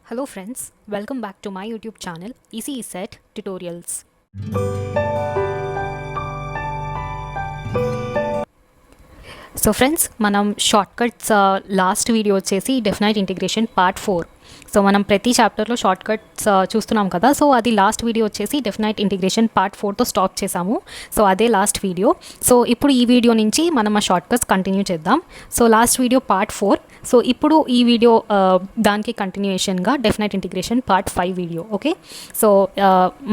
Hello friends, welcome back to my YouTube channel Easy Set Tutorials. So friends, manam shortcuts last video వచ్చేసి definite integration part 4. So మనం ప్రతి చాప్టర్లో short cuts చూస్తున్నాం కదా. So అది last video వచ్చేసి definite integration part 4తో stop చేసాము. సో అదే లాస్ట్ వీడియో. సో ఇప్పుడు ఈ వీడియో నుంచి మనం ఆ షార్ట్ కట్స్ కంటిన్యూ చేద్దాం. So last video part 4. So ఇప్పుడు ఈ వీడియో దానికి కంటిన్యూయేషన్గా definite integration part 5 video. Okay, so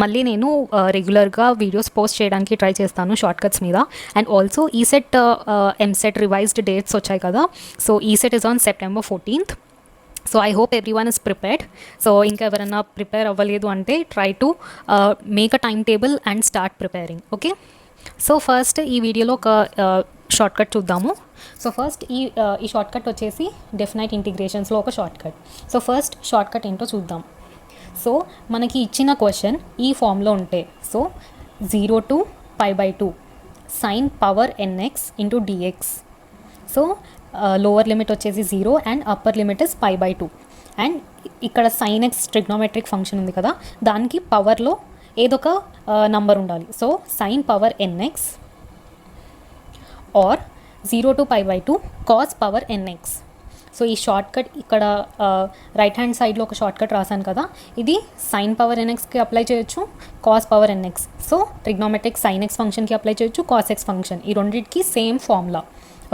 మళ్ళీ నేను రెగ్యులర్గా వీడియోస్ పోస్ట్ చేయడానికి ట్రై చేస్తాను షార్ట్ కట్స్ మీద. And also ECET EAMCET revised dates వచ్చాయి కదా. So ECET is on September 14th. So I hope every one is prepared. So ఇంకా ఎవరైనా ప్రిపేర్ అవ్వలేదు అంటే try to make a time table and start preparing. Okay, so first ఈ వీడియోలో ఒక short cut చూద్దాము. సో ఫస్ట్ ఈ short cut వచ్చేసి డెఫినైట్ ఇంటిగ్రేషన్స్లో ఒక short cut. So first short cut ఏంటో చూద్దాం. సో మనకి ఇచ్చిన క్వశ్చన్ ఈ ఫామ్లో ఉంటే, so 0 to π/2 sin power nx into dx. So lower limit వచ్చేసి 0 and upper limit is π/2. And ఇక్కడ sin x ట్రిగ్నోమెట్రిక్ ఫంక్షన్ ఉంది కదా, దానికి పవర్లో ఏదో ఒక నంబర్ ఉండాలి. So sin power nx or 0 to π/2 cos power nx. So ఈ షార్ట్ కట్ ఇక్కడ రైట్ హ్యాండ్ సైడ్లో ఒక షార్ట్ కట్ రాశాను కదా, ఇది sin పవర్ nxకి అప్లై చేయొచ్చు, cos power nx. So trigonometric sin x ఫంక్షన్కి అప్లై చేయొచ్చు, cos x ఫంక్షన్. ఈ రెండింటికి సేమ్ ఫార్ములా.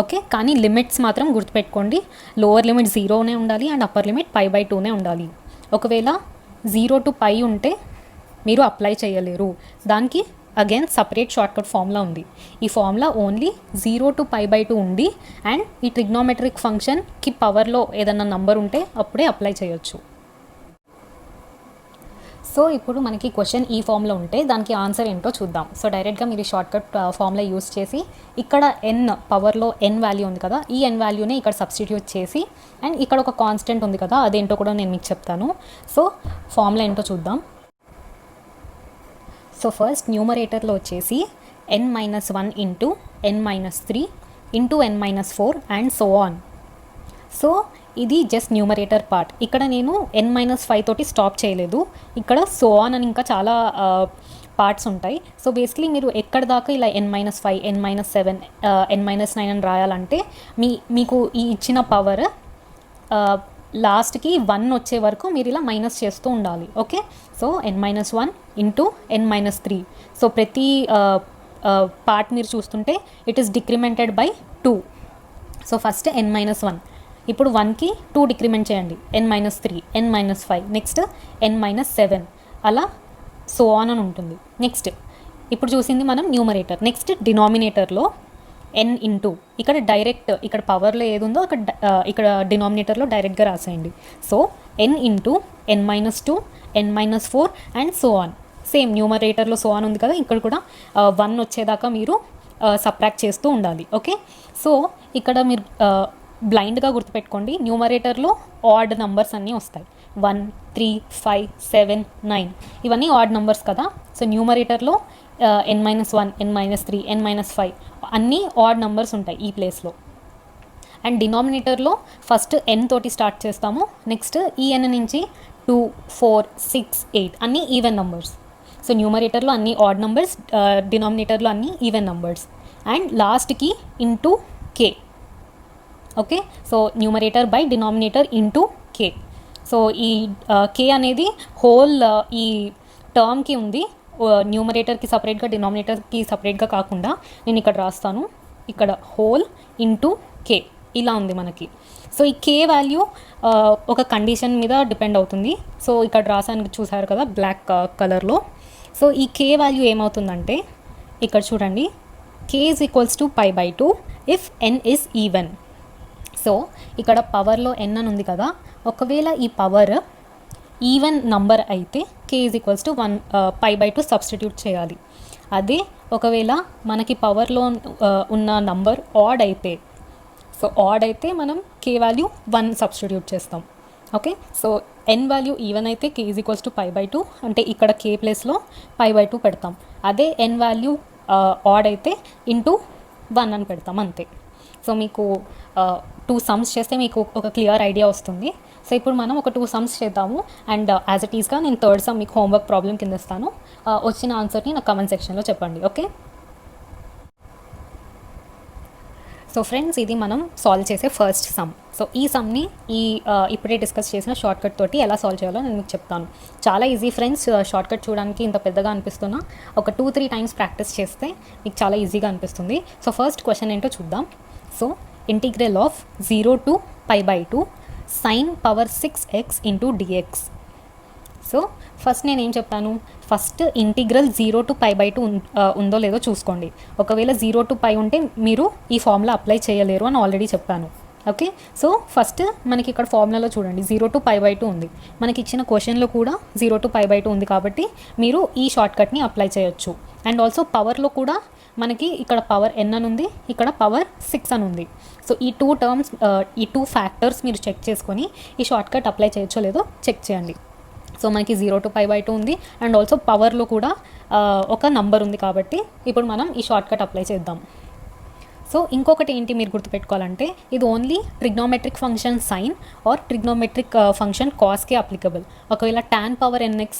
ఓకే, కానీ లిమిట్స్ మాత్రం గుర్తుపెట్టుకోండి. లోవర్ లిమిట్ 0నే ఉండాలి అండ్ అప్పర్ లిమిట్ π/2నే ఉండాలి. ఒకవేళ 0 to π ఉంటే మీరు అప్లై చేయలేరు. దానికి అగైన్ సపరేట్ షార్ట్కట్ ఫార్ములా ఉంది. ఈ ఫార్ములా ఓన్లీ 0 to π/2 ఉండి అండ్ ఈ ట్రిగ్నోమెట్రిక్ ఫంక్షన్కి పవర్లో ఏదన్నా నంబర్ ఉంటే అప్పుడే అప్లై చేయొచ్చు. సో ఇప్పుడు మనకి క్వశ్చన్ ఈ ఫామ్లో ఉంటే దానికి ఆన్సర్ ఏంటో చూద్దాం. సో డైరెక్ట్గా మీరు షార్ట్ కట్ ఫామ్లో యూస్ చేసి ఇక్కడ n పవర్లో n వాల్యూ ఉంది కదా, ఈ n వాల్యూనే ఇక్కడ సబ్స్టిట్యూట్ చేసి అండ్ ఇక్కడ ఒక కాన్స్టెంట్ ఉంది కదా, అదేంటో కూడా నేను మీకు చెప్తాను. సో ఫార్ములా ఏంటో చూద్దాం. సో ఫస్ట్ న్యూమరేటర్లో వచ్చేసి n-1 into n-3 into n-4 and so on. So ఇది జస్ట్ న్యూమరేటర్ పార్ట్. ఇక్కడ నేను n-5 తోటి స్టాప్ చేయలేదు. ఇక్కడ సో ఆన్ అని ఇంకా చాలా పార్ట్స్ ఉంటాయి. సో బేసిక్లీ మీరు ఎక్కడ దాకా ఇలా n-5, n-7, n-9 అని రాయాలంటే మీకు ఈ ఇచ్చిన పవర్ లాస్ట్కి 1 వచ్చే వరకు మీరు ఇలా మైనస్ చేస్తూ ఉండాలి. Okay, so n-1 into n-3. సో ప్రతి పార్ట్ మీరు చూస్తుంటే it is decremented by 2. So first n-1, ఇప్పుడు 1కి 2 డిక్రిమెంట్ చేయండి, n-3, n-5, నెక్స్ట్ n-7, అలా సో ఆన్ అని ఉంటుంది. నెక్స్ట్ ఇప్పుడు చూసింది మనం న్యూమరేటర్. నెక్స్ట్ డినామినేటర్లో n ఇంటూ ఇక్కడ డైరెక్ట్ ఇక్కడ పవర్లో ఏది ఉందో ఇక్కడ డినామినేటర్లో డైరెక్ట్గా రాసేయండి. So n into n-2, n-4 and so on. Same న్యూమరేటర్లో సో ఆన్ ఉంది కదా, ఇక్కడ కూడా 1 వచ్చేదాకా మీరు సబ్ట్రాక్ట్ చేస్తూ ఉండాలి. ఓకే, సో ఇక్కడ మీరు బ్లైండ్గా గుర్తుపెట్టుకోండి, న్యూమరేటర్లో ఆడ్ నంబర్స్ అన్నీ వస్తాయి. 1, 3, 5, 7, 9 ఇవన్నీ ఆడ్ నంబర్స్ కదా. సో న్యూమరేటర్లో n-1, n-3, n-5 అన్నీ ఆడ్ నంబర్స్ ఉంటాయి ఈ ప్లేస్లో. అండ్ డినామినేటర్లో ఫస్ట్ n తోటి స్టార్ట్ చేస్తాము. నెక్స్ట్ ఈ n నుంచి 2, 4, 6, 8 అన్నీ ఈవెన్ నంబర్స్. సో న్యూమరేటర్లో అన్నీ ఆడ్ నంబర్స్, డినామినేటర్లో అన్నీ ఈవెన్ నంబర్స్. అండ్ లాస్ట్కి into k. Okay, so numerator by denominator into k. So ఈ k అనేది హోల్ ఈ టర్మ్కి ఉంది, న్యూమరేటర్కి సపరేట్గా డినామినేటర్కి సపరేట్గా కాకుండా నేను ఇక్కడ రాస్తాను. ఇక్కడ హోల్ ఇంటూ k ఇలా ఉంది మనకి. సో ఈ k వాల్యూ ఒక కండిషన్ మీద డిపెండ్ అవుతుంది. సో ఇక్కడ రాసాను చూసారు కదా బ్లాక్ కలర్లో. సో ఈ k వాల్యూ ఏమవుతుందంటే ఇక్కడ చూడండి, k is equals to π/2 if n is even. So ఇక్కడ పవర్లో n అని ఉంది కదా, ఒకవేళ ఈ పవర్ ఈవెన్ నంబర్ అయితే k is equals to 1 π/2 substitute చేయాలి. అదే ఒకవేళ మనకి పవర్లో ఉన్న నంబర్ ఆడ్ అయితే, సో ఆడ్ అయితే మనం k వాల్యూ 1 సబ్స్టిట్యూట్ చేస్తాం. Okay, so n value even అయితే k is equals to π/2 అంటే ఇక్కడ k ప్లేస్లో π/2 పెడతాం. అదే n వాల్యూ ఆడ్ అయితే ఇంటూ 1 అని పెడతాం అంతే. సో మీకు 2 సమ్స్ చేస్తే మీకు ఒక క్లియర్ ఐడియా వస్తుంది. సో ఇప్పుడు మనం ఒక 2 సమ్స్ చేద్దాము అండ్ యాజ్ ఇట్ ఈస్గా నేను థర్డ్ సమ్ మీకు హోంవర్క్ ప్రాబ్లం కింద ఇస్తాను. వచ్చిన ఆన్సర్ని నాకు కమెంట్ సెక్షన్లో చెప్పండి. ఓకే, సో ఫ్రెండ్స్ ఇది మనం సాల్వ్ చేసే ఫస్ట్ సమ్. సో ఈ సమ్ని ఇప్పుడే డిస్కస్ చేసిన షార్ట్ కట్ తోటి ఎలా సాల్వ్ చేయాలో నేను మీకు చెప్తాను. చాలా ఈజీ ఫ్రెండ్స్, షార్ట్ కట్ చూడడానికి ఇంత పెద్దగా అనిపిస్తున్నా ఒక 2-3 టైమ్స్ ప్రాక్టీస్ చేస్తే మీకు చాలా ఈజీగా అనిపిస్తుంది. సో ఫస్ట్ క్వశ్చన్ ఏంటో చూద్దాం. So integral of 0 to π/2 sin power 6x into dx. So first నేను ఏం చెప్పాను, ఫస్ట్ ఇంటిగ్రల్ 0 to π/2 ఉందో లేదో చూసుకోండి. ఒకవేళ 0 to π ఉంటే మీరు ఈ ఫార్ములా అప్లై చేయలేరు అని ఆల్రెడీ చెప్పాను. ఓకే, సో ఫస్ట్ మనకి ఇక్కడ ఫార్ములాలో చూడండి 0 to π/2 ఉంది. మనకి ఇచ్చిన క్వశ్చన్లో కూడా 0 to π/2 ఉంది కాబట్టి మీరు ఈ షార్ట్ కట్ని అప్లై చేయొచ్చు. అండ్ ఆల్సో పవర్లో కూడా మనకి ఇక్కడ పవర్ n అని ఉంది, ఇక్కడ పవర్ 6 అని ఉంది. సో ఈ 2 టర్మ్స్, ఈ 2 ఫ్యాక్టర్స్ మీరు చెక్ చేసుకొని ఈ షార్ట్ కట్ అప్లై చేయొచ్చో లేదో చెక్ చేయండి. సో మనకి 0 to π/2 ఉంది అండ్ ఆల్సో పవర్లో కూడా ఒక నంబర్ ఉంది కాబట్టి ఇప్పుడు మనం ఈ షార్ట్ కట్ అప్లై చేద్దాం. సో ఇంకొకటి ఏంటి మీరు గుర్తుపెట్టుకోవాలంటే ఇది only trigonometric function sine or trigonometric function కాస్కే అప్లికబుల్. ఒకవేళ tan power nx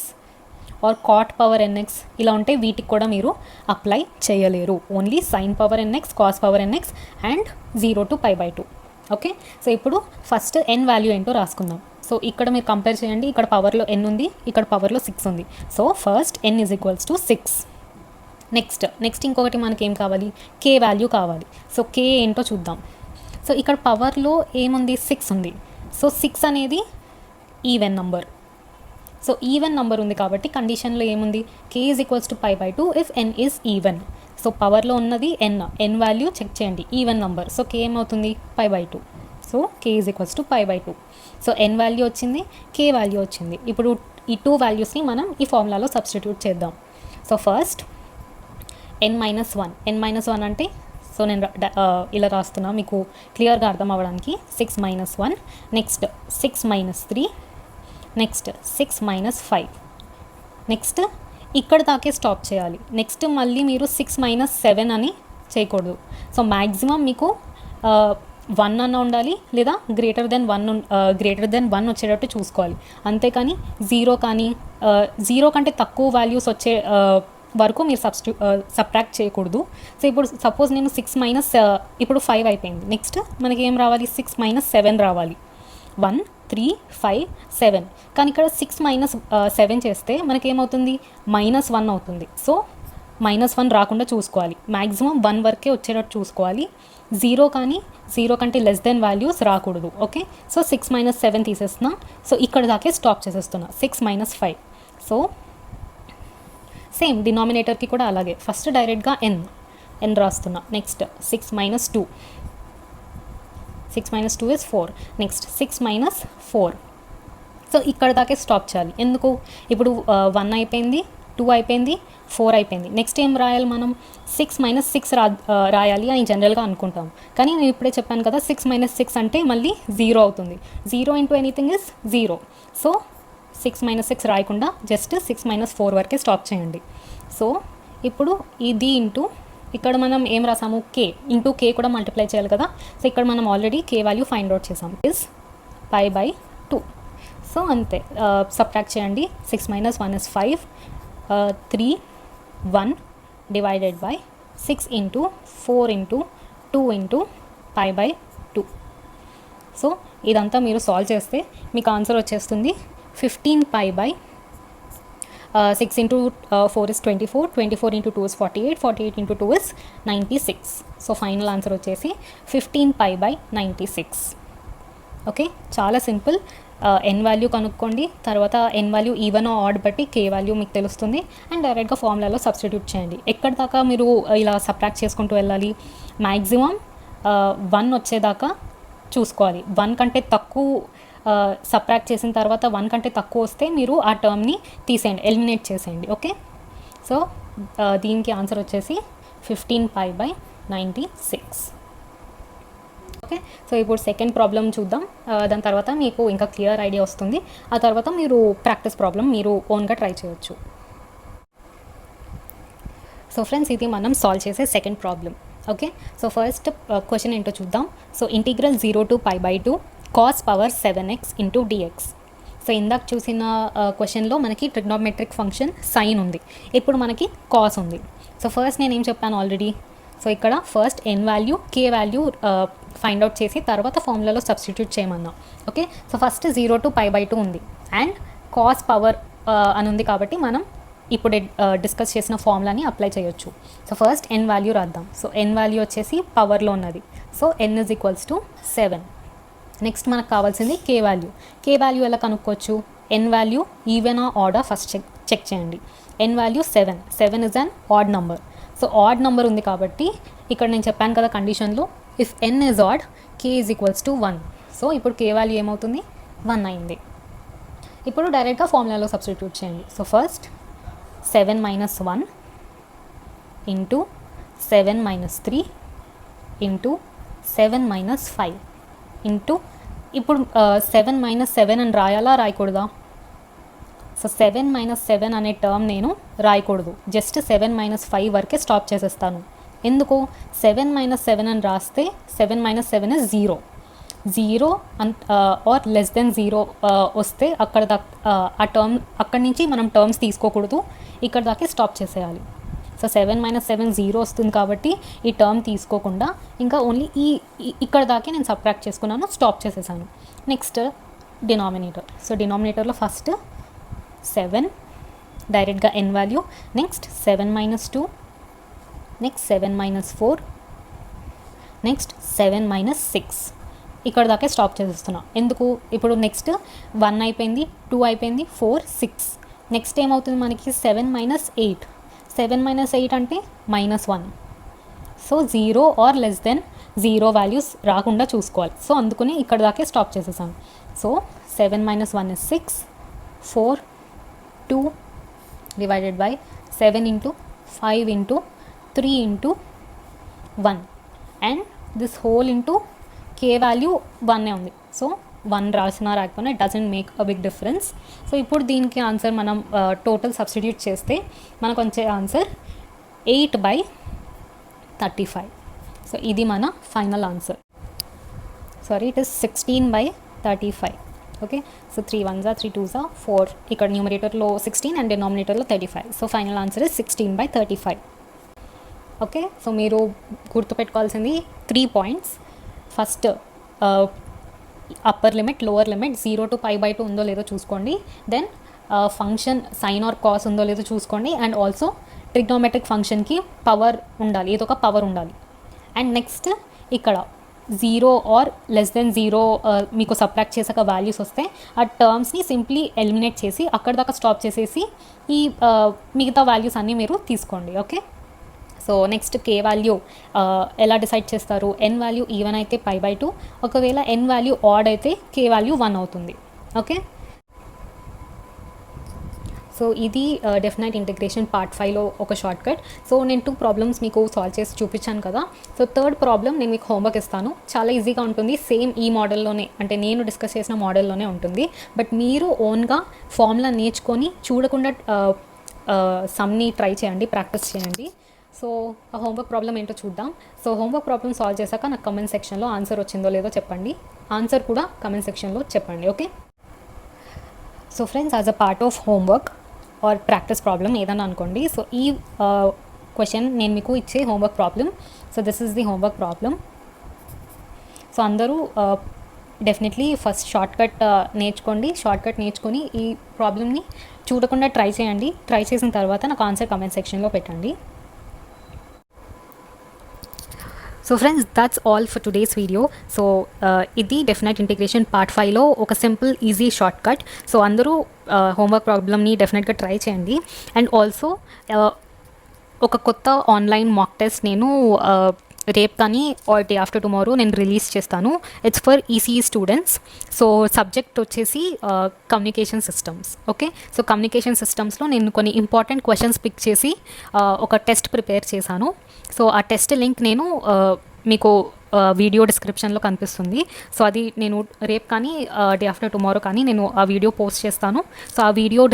or cot power nx ఇలా ఉంటే వీటికి కూడా మీరు అప్లై చేయలేరు. Only sine power nx, cos power nx and 0 to π/2. Okay, so ఇప్పుడు ఫస్ట్ n వాల్యూ ఏంటో రాసుకుందాం. సో ఇక్కడ మీరు కంపేర్ చేయండి, ఇక్కడ పవర్లో n ఉంది, ఇక్కడ పవర్లో 6 ఉంది. So first n = 6. నెక్స్ట్ ఇంకొకటి మనకి ఏం కావాలి, k వాల్యూ కావాలి. సో k ఏంటో చూద్దాం. సో ఇక్కడ పవర్లో ఏముంది, 6 ఉంది. సో 6 అనేది even number. So even number ఉంది కాబట్టి కండిషన్లో ఏముంది, k = π/2 if n is even. So పవర్లో ఉన్నది n వాల్యూ చెక్ చేయండి, ఈవెన్ నంబర్. సో k ఏమవుతుంది, π/2. So k = π/2. So n value వచ్చింది, k వాల్యూ వచ్చింది. ఇప్పుడు ఈ 2 వాల్యూస్ని మనం ఈ ఫార్ములాలో సబ్స్టిట్యూట్ చేద్దాం. సో ఫస్ట్ n-1 అంటే సో నేను ఇలా రాస్తున్నా మీకు క్లియర్గా అర్థం అవ్వడానికి. 6 - 1, నెక్స్ట్ 6 - 3, నెక్స్ట్ 6 - 5, నెక్స్ట్ ఇక్కడ దాకే స్టాప్ చేయాలి. నెక్స్ట్ మళ్ళీ మీరు 6 - 7 అని చేయకూడదు. సో మ్యాక్సిమం మీకు 1 అన్న ఉండాలి లేదా గ్రేటర్ దెన్ 1 వచ్చేటట్టు చూసుకోవాలి. అంతేకాని 0 కానీ 0 కంటే తక్కువ వాల్యూస్ వచ్చే వరకు మీరు సబ్ట్రాక్ట్ చేయకూడదు. సో ఇప్పుడు సపోజ్ నేను 6 - ఇప్పుడు 5 అయిపోయింది. నెక్స్ట్ మనకి ఏం రావాలి, 6 - 7 రావాలి. 1, 3, 5, 7. కానీ ఇక్కడ 6 - 7 చేస్తే మనకేమవుతుంది, -1 అవుతుంది. సో -1 రాకుండా చూసుకోవాలి. మ్యాక్సిమం 1 వరకే వచ్చేటట్టు చూసుకోవాలి. 0 కానీ 0 కంటే లెస్ దెన్ వాల్యూస్ రాకూడదు. Okay, so 6 - 7 తీసేస్తున్నా. సో ఇక్కడ దాకే స్టాప్ చేసేస్తున్నా, 6 - 5. సో సేమ్ డినామినేటర్కి కూడా అలాగే ఫస్ట్ డైరెక్ట్గా n రాస్తున్నా. Next 6 - 2, 6 - 2 is 4. నెక్స్ట్ 6 - 4. సో ఇక్కడ దాకే స్టాప్ చేయాలి. ఎందుకు, ఇప్పుడు 1 అయిపోయింది, 2 అయిపోయింది, 4 అయిపోయింది. నెక్స్ట్ ఏం రాయాలి మనం, 6 - 6 రాయాలి అని జనరల్గా అనుకుంటాం. కానీ నేను ఇప్పుడే చెప్పాను కదా, 6 - 6 అంటే మళ్ళీ 0 అవుతుంది. 0 × ఎనీథింగ్ ఇస్ 0. సో 6 - 6 రాయకుండా జస్ట్ 6 - 4 వరకే స్టాప్ చేయండి. సో ఇప్పుడు ఇది ఇంటూ ఇక్కడ మనం ఏం రాసాము, k కూడా మల్టిప్లై చేయాలి కదా. సో ఇక్కడ మనం already k value find out చేసాం, ఇస్ π/2. సో అంతే, సబ్ట్రాక్ట్ చేయండి. 6 - 1 is 5, 3, 1 డివైడెడ్ బై 6 × 4 × 2 × π/2. సో ఇదంతా మీరు సాల్వ్ చేస్తే మీకు ఆన్సర్ వచ్చేస్తుంది 15π/6 × 4 is 24, 24 × 2 is 48, 48 × 2 is 96. So final answer వచ్చేసి 15π/96. ఓకే, చాలా సింపుల్. n వాల్యూ కనుక్కోండి, తర్వాత n వాల్యూ ఈవెన్ ఆడ్ బట్టి k వాల్యూ మీకు తెలుస్తుంది అండ్ డైరెక్ట్గా ఫార్ములాలో సబ్స్టిట్యూట్ చేయండి. ఎక్కడి దాకా మీరు ఇలా సబ్ట్రాక్ట్ చేసుకుంటూ వెళ్ళాలి, మ్యాక్సిమం 1 వచ్చేదాకా చూసుకోవాలి. 1 కంటే తక్కువ సబ్ట్రాక్ట్ చేసిన తర్వాత 1 కంటే తక్కువ వస్తే మీరు ఆ టర్మ్ని తీసేయండి, ఎలిమినేట్ చేసేయండి. ఓకే, సో దీనికి ఆన్సర్ వచ్చేసి 15π/96. ఓకే, సో ఇప్పుడు సెకండ్ ప్రాబ్లం చూద్దాం. దాని తర్వాత మీకు ఇంకా క్లియర్ ఐడియా వస్తుంది. ఆ తర్వాత మీరు ప్రాక్టీస్ ప్రాబ్లం మీరు ఓన్గా ట్రై చేయొచ్చు. సో ఫ్రెండ్స్, ఇది మనం సాల్వ్ చేసే second problem. Okay, so first question ఏంటో చూద్దాం. So integral 0 to π/2 cos power 7x into dx. So ఇందాక చూసిన క్వశ్చన్లో మనకి ట్రిగ్నోమెట్రిక్ ఫంక్షన్ సైన్ ఉంది, ఇప్పుడు మనకి కాస్ ఉంది. సో ఫస్ట్ నేను ఏం చెప్పాను ఆల్రెడీ, సో ఇక్కడ ఫస్ట్ ఎన్ వాల్యూ కే వాల్యూ ఫైండ్ అవుట్ చేసి తర్వాత ఫార్ములాలో సబ్స్టిట్యూట్ చేయమన్నా. ఓకే, సో ఫస్ట్ 0 to π/2 ఉంది అండ్ కాస్ పవర్ అని ఉంది కాబట్టి మనం ఇప్పుడు డిస్కస్ చేసిన ఫార్ములాని అప్లై చేయొచ్చు. సో ఫస్ట్ ఎన్ వాల్యూ రాద్దాం. సో ఎన్ వాల్యూ వచ్చేసి పవర్లో ఉన్నది, సో n = 7. నెక్స్ట్ మనకు కావాల్సింది కే వాల్యూ. కే వాల్యూ ఎలా కనుక్కోవచ్చు, n value even or odd first check చేయండి. N value 7 is an odd number. So odd number ఉంది కాబట్టి ఇక్కడ నేను చెప్పాను కదా కండిషన్లో, if n is odd k = 1. So ఇప్పుడు కే వాల్యూ ఏమవుతుంది, 1 అయింది. ఇప్పుడు డైరెక్ట్గా ఫార్ములాలో సబ్స్టిట్యూట్ చేయండి. So first 7 - 1 into 7 - 3 into 7 - 5 into ఇప్పుడు 7 - 7 అని రాయాలా రాయకూడదా? సో 7 - 7 అనే టర్మ్ నేను రాయకూడదు, జస్ట్ 7 - 5 వరకే స్టాప్ చేసేస్తాను. ఎందుకు, 7 - 7 అని రాస్తే 7 - 7 ఇస్ 0 ఆర్ లెస్ దెన్ 0 వస్తే అక్కడ ఆ టర్మ్ అక్కడి నుంచి మనం టర్మ్స్ తీసుకోకూడదు, ఇక్కడ దాకే స్టాప్ చేసేయాలి. సో 7 - 7 0 వస్తుంది కాబట్టి ఈ టర్మ్ తీసుకోకుండా ఇంకా ఓన్లీ ఇక్కడ దాకే నేను సబ్ట్రాక్ట్ చేసుకున్నాను, స్టాప్ చేసేసాను. Next denominator. సో డినామినేటర్లో ఫస్ట్ 7 డైరెక్ట్గా ఎన్ వాల్యూ, నెక్స్ట్ 7 - 2, నెక్స్ట్ 7 - 4, నెక్స్ట్ 7 - 6. ఇక్కడ దాకే స్టాప్ చేసేస్తున్నా. ఎందుకు, ఇప్పుడు నెక్స్ట్ 1 అయిపోయింది, 2 అయిపోయింది, 4, 6. నెక్స్ట్ ఏమవుతుంది మనకి 7 - 8. 7 - 8 అంటే -1. So 0 or less then 0 values రాకుండా చూసుకోవాలి. సో అందుకని ఇక్కడ దాకే స్టాప్ చేసేసాను. So 7 - 1 is 6, 4, 2 divided by 7 into 5 into 3 into 1 and this whole into k value 1 ఉంది. సో 1 రాసినా రాకపోయినా it doesn't make a big difference. So ఇప్పుడు దీనికి ఆన్సర్ మనం టోటల్ సబ్స్టిట్యూట్ చేస్తే మనకు వచ్చే ఆన్సర్ 8/35. సో ఇది మన final answer. Sorry, it is 16/35. Okay, so 3 1s are 3 2s are 4. ఇక్కడ న్యూమరేటర్లో 16 అండ్ డినామినేటర్లో 35. So final answer is 16/35. Okay, so మీరు గుర్తుపెట్టుకోవాల్సింది 3 points. First upper limit, lower limit, 0 to π/2 ఉందో లేదో చూసుకోండి. Then function sine or cos ఉందో లేదో చూసుకోండి. అండ్ ఆల్సో ట్రిగ్నోమెట్రిక్ ఫంక్షన్కి పవర్ ఉండాలి, ఏదో ఒక పవర్ ఉండాలి. అండ్ నెక్స్ట్ ఇక్కడ 0 ఆర్ లెస్ దెన్ 0 మీకు సబ్ట్రాక్ట్ చేసాక వాల్యూస్ వస్తే ఆ టర్మ్స్ని సింప్లీ ఎలిమినేట్ చేసి అక్కడ దాకా స్టాప్ చేసేసి ఈ మిగతా వాల్యూస్ అన్నీ మీరు తీసుకోండి. ఓకే, సో నెక్స్ట్ కే వాల్యూ ఎలా డిసైడ్ చేస్తారు, ఎన్ వాల్యూ ఈవెన్ అయితే π/2, ఒకవేళ ఎన్ వాల్యూ ఆడ్ అయితే కే వాల్యూ 1 అవుతుంది. ఓకే, సో ఇది డెఫినెట్ ఇంటిగ్రేషన్ పార్ట్ 5లో ఒక షార్ట్ కట్. సో నేను 2 ప్రాబ్లమ్స్ మీకు సాల్వ్ చేసి చూపించాను కదా. సో థర్డ్ ప్రాబ్లమ్ నేను మీకు హోంవర్క్ ఇస్తాను, చాలా ఈజీగా ఉంటుంది, సేమ్ ఈ మోడల్లోనే అంటే నేను డిస్కస్ చేసిన మోడల్లోనే ఉంటుంది. బట్ మీరు ఓన్గా ఫార్ములా నేర్చుకొని చూడకుండా సమ్ని ట్రై చేయండి, ప్రాక్టీస్ చేయండి. సో ఆ హోంవర్క్ ప్రాబ్లం ఏంటో చూద్దాం. సో హోంవర్క్ ప్రాబ్లమ్ సాల్వ్ చేశాక నాకు కమెంట్ సెక్షన్లో ఆన్సర్ వచ్చిందో లేదో చెప్పండి, ఆన్సర్ కూడా కమెంట్ సెక్షన్లో చెప్పండి. Okay, so friends, as a part of homework or practice problem ఏదన్నా అనుకోండి. సో ఈ క్వశ్చన్ నేను మీకు ఇచ్చే homework problem. So this is the homework problem. So అందరూ డెఫినెట్లీ ఫస్ట్ షార్ట్ కట్ నేర్చుకొని ఈ ప్రాబ్లమ్ని చూడకుండా ట్రై చేయండి. ట్రై చేసిన తర్వాత నాకు ఆన్సర్ కమెంట్ సెక్షన్లో పెట్టండి. So friends, that's all for today's video. So ఇది డెఫినెట్ ఇంటిగ్రేషన్ పార్ట్ 5లో ఒక simple easy short cut. So అందరూ హోంవర్క్ ప్రాబ్లమ్ని డెఫినెట్గా ట్రై చేయండి. అండ్ ఆల్సో ఒక కొత్త ఆన్లైన్ మాక్ టెస్ట్ నేను రేపు కానీ ఆర్ డే ఆఫ్టర్ టుమారో నేను రిలీజ్ చేస్తాను. It's for ECE students. So subject వచ్చేసి communication systems. Okay, so communication సిస్టమ్స్లో నేను కొన్ని ఇంపార్టెంట్ క్వశ్చన్స్ పిక్ చేసి ఒక టెస్ట్ ప్రిపేర్ చేశాను. సో ఆ టెస్ట్ లింక్ నేను మీకు వీడియో డిస్క్రిప్షన్లో కనిపిస్తుంది. సో అది నేను రేపు కానీ డే ఆఫ్టర్ టుమారో కానీ నేను ఆ వీడియో పోస్ట్ చేస్తాను. సో ఆ వీడియో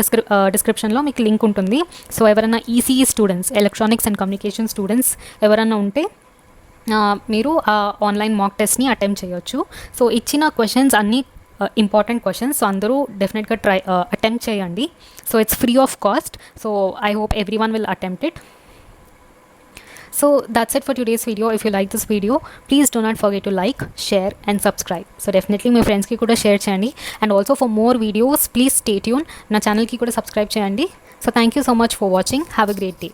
డిస్క్రిప్షన్లో మీకు లింక్ ఉంటుంది. సో ఎవరైనా ECE students, electronics and communication students ఎవరైనా ఉంటే మీరు ఆన్లైన్ మాక్ టెస్ట్ని అటెంప్ట్ చేయొచ్చు. సో ఇచ్చిన క్వశ్చన్స్ అన్నీ ఇంపార్టెంట్ క్వశ్చన్స్. సో అందరూ డెఫినెట్గా అటెంప్ట్ చేయండి. So it's free of cost. So I hope every one will attempt it. So that's it for today's video. If you like this video, please do not forget to like, share and subscribe. So definitely my friends ki kuda share cheyandi, and also for more videos please stay tuned. Na channel ki kuda subscribe cheyandi. So thank you so much for watching. Have a great day.